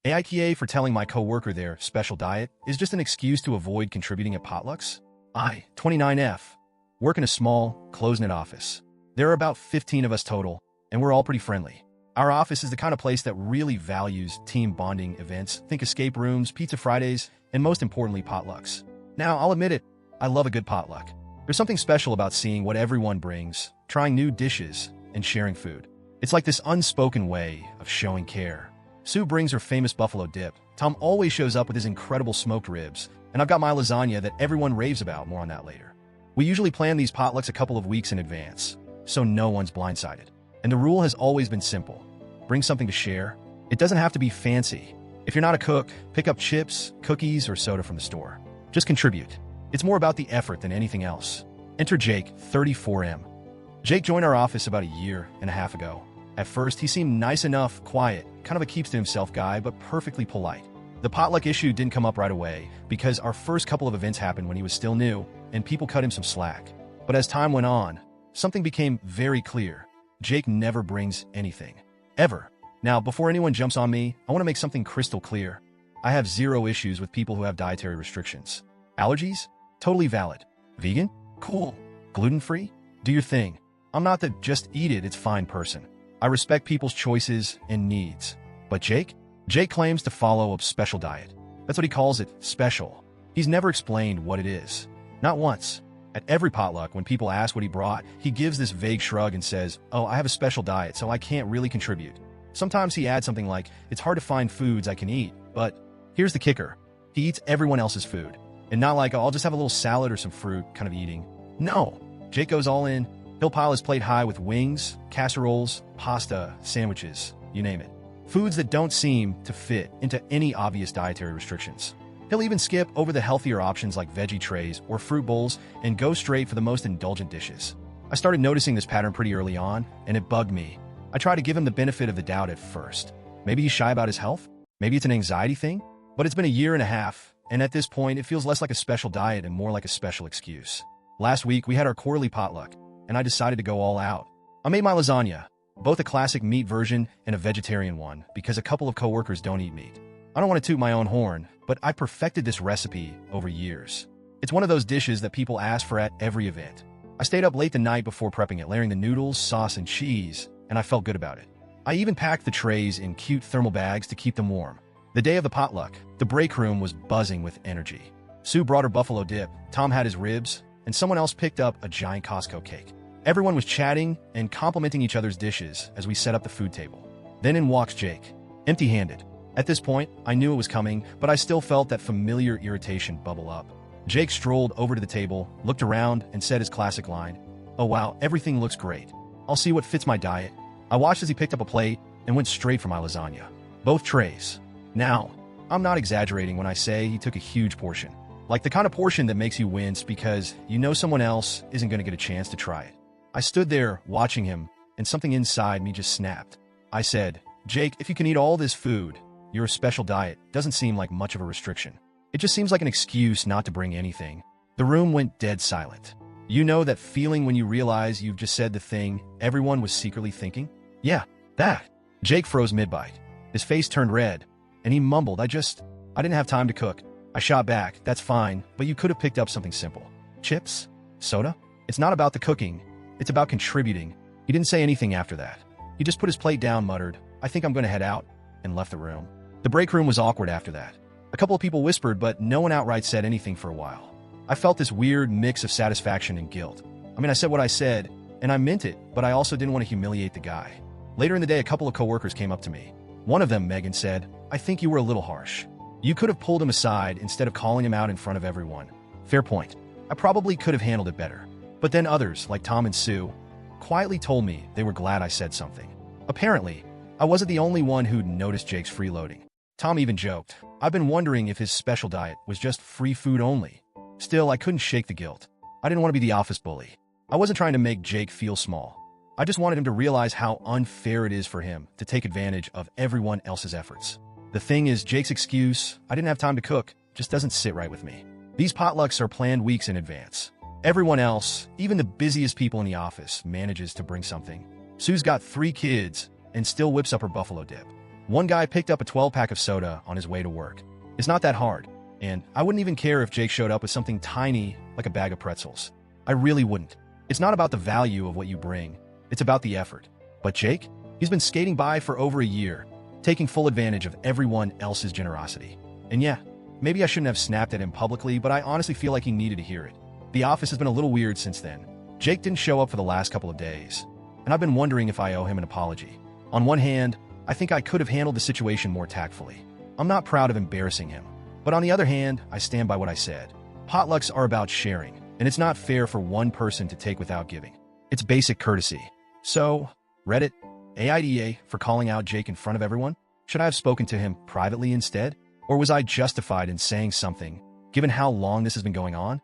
AITA for telling my coworker their special diet is just an excuse to avoid contributing at Potlucks? I, 29F, work in a small, closed-knit office. There are about 15 of us total, and we're all pretty friendly. Our office is the kind of place that really values team bonding events. Think escape rooms, pizza Fridays, and most importantly, potlucks. Now, I'll admit it, I love a good potluck. There's something special about seeing what everyone brings, trying new dishes, and sharing food. It's like this unspoken way of showing care. Sue brings her famous buffalo dip. Tom always shows up with his incredible smoked ribs, and I've got my lasagna that everyone raves about. More on that later. We usually plan these potlucks a couple of weeks in advance, so no one's blindsided. And the rule has always been simple. Bring something to share. It doesn't have to be fancy. If you're not a cook, pick up chips, cookies, or soda from the store. Just contribute. It's more about the effort than anything else. Enter Jake, 34M. Jake joined our office about a year and a half ago. At first, he seemed nice enough, quiet, kind of a keeps-to-himself guy, but perfectly polite. The potluck issue didn't come up right away because our first couple of events happened when he was still new, and people cut him some slack. But as time went on, something became very clear. Jake never brings anything. Ever. Now, before anyone jumps on me, I want to make something crystal clear. I have zero issues with people who have dietary restrictions. Allergies? Totally valid. Vegan? Cool. Gluten-free? Do your thing. I'm not the just eat it, it's fine person. I respect people's choices and needs. But Jake? Jake claims to follow a special diet. That's what he calls it, special. He's never explained what it is. Not once. At every potluck, when people ask what he brought, he gives this vague shrug and says, "Oh, I have a special diet, so I can't really contribute." Sometimes he adds something like, "It's hard to find foods I can eat," but here's the kicker. He eats everyone else's food. And not like, "Oh, I'll just have a little salad or some fruit," kind of eating. No. Jake goes all in. He'll pile his plate high with wings, casseroles, pasta, sandwiches, you name it. Foods that don't seem to fit into any obvious dietary restrictions. He'll even skip over the healthier options like veggie trays or fruit bowls and go straight for the most indulgent dishes. I started noticing this pattern pretty early on, and it bugged me. I tried to give him the benefit of the doubt at first. Maybe he's shy about his health? Maybe it's an anxiety thing? But it's been a year and a half, and at this point, it feels less like a special diet and more like a special excuse. Last week, we had our quarterly potluck, and I decided to go all out. I made my lasagna, both a classic meat version and a vegetarian one, because a couple of coworkers don't eat meat. I don't want to toot my own horn, but I perfected this recipe over years. It's one of those dishes that people ask for at every event. I stayed up late the night before prepping it, layering the noodles, sauce, and cheese, and I felt good about it. I even packed the trays in cute thermal bags to keep them warm. The day of the potluck, the break room was buzzing with energy. Sue brought her buffalo dip, Tom had his ribs, and someone else picked up a giant Costco cake. Everyone was chatting and complimenting each other's dishes as we set up the food table. Then in walks Jake, empty-handed. At this point, I knew it was coming, but I still felt that familiar irritation bubble up. Jake strolled over to the table, looked around, and said his classic line, "Oh wow, everything looks great. I'll see what fits my diet." I watched as he picked up a plate and went straight for my lasagna. Both trays. Now, I'm not exaggerating when I say he took a huge portion. Like the kind of portion that makes you wince because you know someone else isn't going to get a chance to try it. I stood there watching him, and something inside me just snapped. I said, "Jake, if you can eat all this food, your special diet doesn't seem like much of a restriction. It just seems like an excuse not to bring anything." The room went dead silent. You know that feeling when you realize you've just said the thing everyone was secretly thinking? Yeah, that. Jake froze mid-bite. His face turned red, and he mumbled, I didn't have time to cook." I shot back, "That's fine, but you could have picked up something simple. Chips? Soda? It's not about the cooking. It's about contributing." He didn't say anything after that. He just put his plate down, muttered, "I think I'm going to head out," and left the room. The break room was awkward after that. A couple of people whispered, but no one outright said anything for a while. I felt this weird mix of satisfaction and guilt. I mean, I said what I said, and I meant it, but I also didn't want to humiliate the guy. Later in the day, a couple of coworkers came up to me. One of them, Megan, said, "I think you were a little harsh. You could have pulled him aside instead of calling him out in front of everyone." Fair point. I probably could have handled it better. But then others, like Tom and Sue, quietly told me they were glad I said something. Apparently, I wasn't the only one who'd noticed Jake's freeloading. Tom even joked, "I've been wondering if his special diet was just free food only." Still, I couldn't shake the guilt. I didn't want to be the office bully. I wasn't trying to make Jake feel small. I just wanted him to realize how unfair it is for him to take advantage of everyone else's efforts. The thing is, Jake's excuse, "I didn't have time to cook," just doesn't sit right with me. These potlucks are planned weeks in advance. Everyone else, even the busiest people in the office, manages to bring something. Sue's got 3 kids and still whips up her buffalo dip. One guy picked up a 12-pack of soda on his way to work. It's not that hard, and I wouldn't even care if Jake showed up with something tiny like a bag of pretzels. I really wouldn't. It's not about the value of what you bring, it's about the effort. But Jake? He's been skating by for over a year, taking full advantage of everyone else's generosity. And yeah, maybe I shouldn't have snapped at him publicly, but I honestly feel like he needed to hear it. The office has been a little weird since then. Jake didn't show up for the last couple of days, and I've been wondering if I owe him an apology. On one hand, I think I could have handled the situation more tactfully. I'm not proud of embarrassing him. But on the other hand, I stand by what I said. Potlucks are about sharing, and it's not fair for one person to take without giving. It's basic courtesy. So, Reddit, AITA for calling out Jake in front of everyone? Should I have spoken to him privately instead? Or was I justified in saying something, given how long this has been going on?